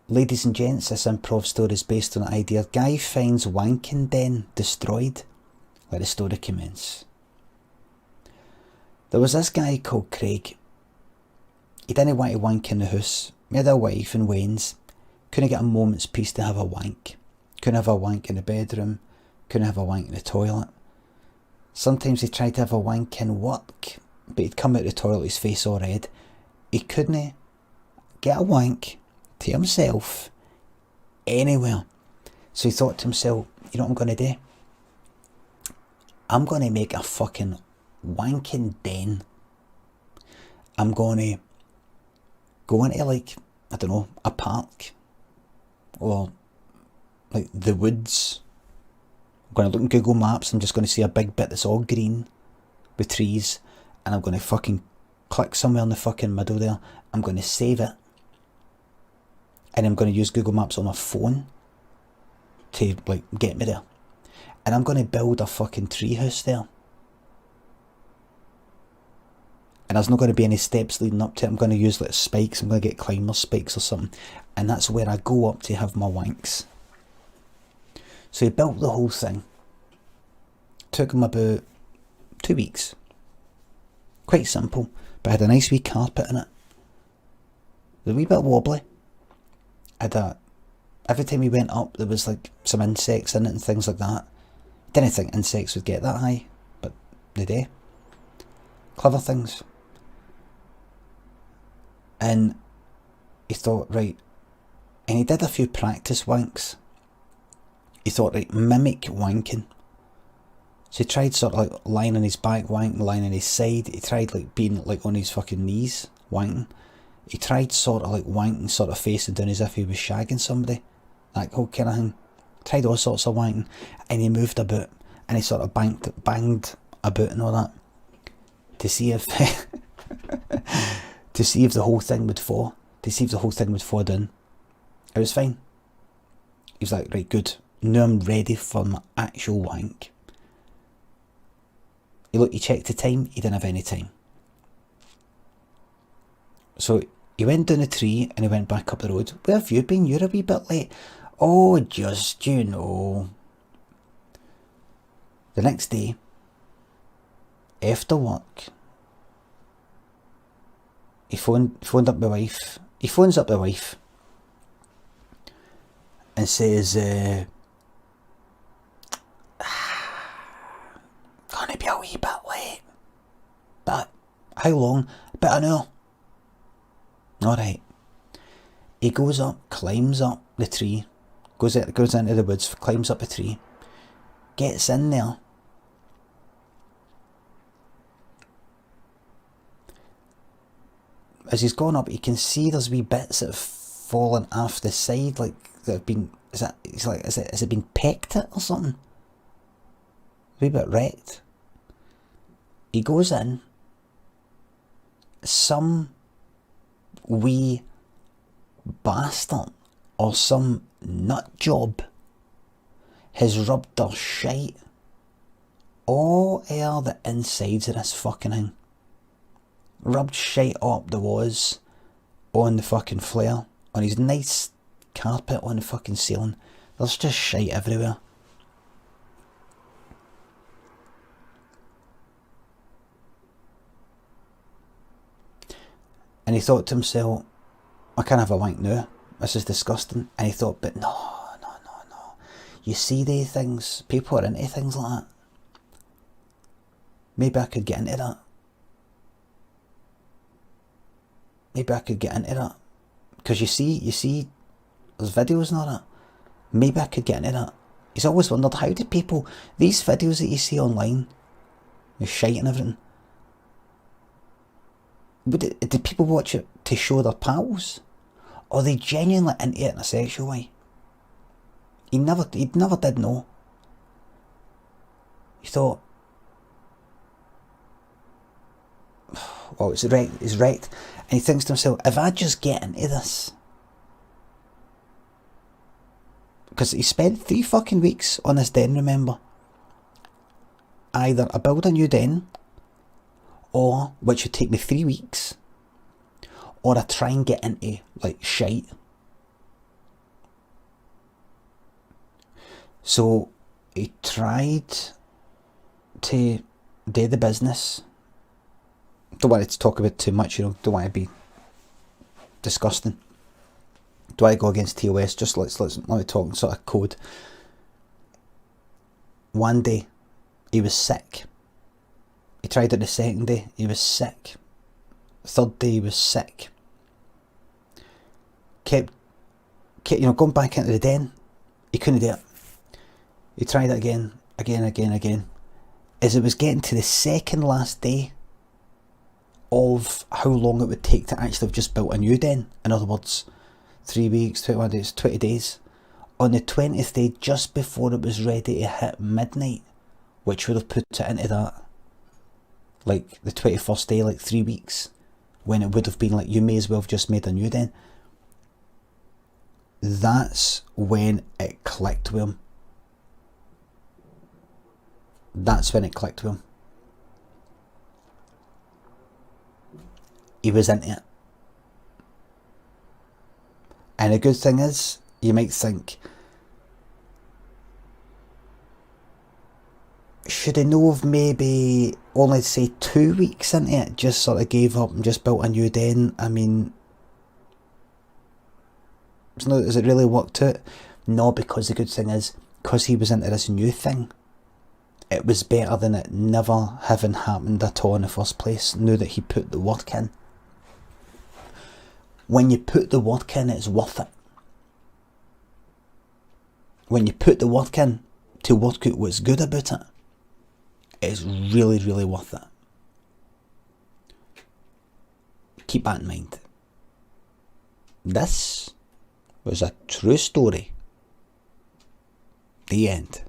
Ladies and gents, this improv story is based on the idea guy finds wanking den destroyed. Let the story commence. There was this guy called Craig. He didn't want to wank in the house. He had a wife and wains. Couldn't get a moment's peace to have a wank. Couldn't have a wank in the bedroom. Couldn't have a wank in the toilet. Sometimes he tried to have a wank in work, but he'd come out of the toilet, his face all red. He couldn't get a wank to himself anywhere. So he thought to himself, you know what I'm going to do? I'm going to make a fucking wanking den. I'm going to go into, like, I don't know, a park or like the woods. I'm going to look in Google Maps. I'm just going to see a big bit that's all green with trees, and I'm going to fucking click somewhere in the fucking middle there. I'm going to save it, and I'm going to use Google Maps on my phone to, like, get me there. And I'm going to build a fucking tree house there. And there's not going to be any steps leading up to it. I'm going to use, like, spikes. I'm going to get climber spikes or something. And that's where I go up to have my wanks. So he built the whole thing. Took him about 2 weeks. Quite simple. But had a nice wee carpet in it. It was a wee bit wobbly. Every time he went up, there was, like, some insects in it and things like that. Didn't think insects would get that high, but they do. Clever things. And he thought, right, and he did a few practice wanks. He thought, right, mimic wanking. So he tried sort of like lying on his back wanking, lying on his side. He tried like being like on his fucking knees wanking. He tried sort of like wanking, sort of facing down as if he was shagging somebody. That whole kind of thing. Tried all sorts of wanking, and he moved about, and he sort of banged about and all that to see if to see if the whole thing would fall, down. It was fine. He was like, right, good. Now I'm ready for my actual wank. He checked the time. He didn't have any time. So he went down the tree and he went back up the road. Where have you been? You're a wee bit late. Oh, just, you know. The next day, after work, he phoned up my wife. He phones up the wife and says, gonna be a wee bit late. But how long? About an hour. Alright. He goes up, climbs up the tree, goes into the woods, climbs up a tree, gets in there. As he's gone up, you can see there's wee bits that have fallen off the side, like that have been. Has it been pecked at or something? A wee bit wrecked. He goes in. Some wee bastard or some nut job has rubbed their shite all over the insides of this fucking thing. Rubbed shite up the walls, on the fucking flare, on his nice carpet on the fucking ceiling. There's just shite everywhere. And he thought to himself, I can't have a wank now. This is disgusting. And he thought, but no. You see these things, people are into things like that. Maybe I could get into that. Because you see, there's videos and all that. Maybe I could get into that. He's always wondered, how do people, these videos that you see online, the shite and everything, did people watch it to show their pals? Or are they genuinely into it in a sexual way? He never did know. He thought, well, it's wrecked. And he thinks to himself, if I just get into this. Because he spent 3 fucking weeks on this den, remember. Either I build a new den, or, which would take me 3 weeks, or I try and get into, like, shite. So he tried to do the business. Don't want to talk about too much, don't want to be disgusting. Don't want to go against TOS, just let me talk sort of code. One day, he was sick. He tried it the second day, he was sick. Third day, he was sick. Kept going back into the den. He couldn't do it. He tried it again. As it was getting to the second last day of how long it would take to actually have just built a new den, in other words, 3 weeks, 21 days, 20 days, on the 20th day, just before it was ready to hit midnight, which would have put it into that, like the 21st day, like 3 weeks, when it would have been like, you may as well have just made a new den. That's when it clicked with him. That's when it clicked with him. He was into it. And the good thing is, you might think, should I know of maybe only say 2 weeks into it, just sort of gave up and just built a new den? I mean, has it really worked out? No, because the good thing is, because he was into this new thing, it was better than it never having happened at all in the first place, now that he put the work in. When you put the work in, it's worth it. When you put the work in to work out what's good about it, it's really, really worth it. Keep that in mind. This was a true story. The end.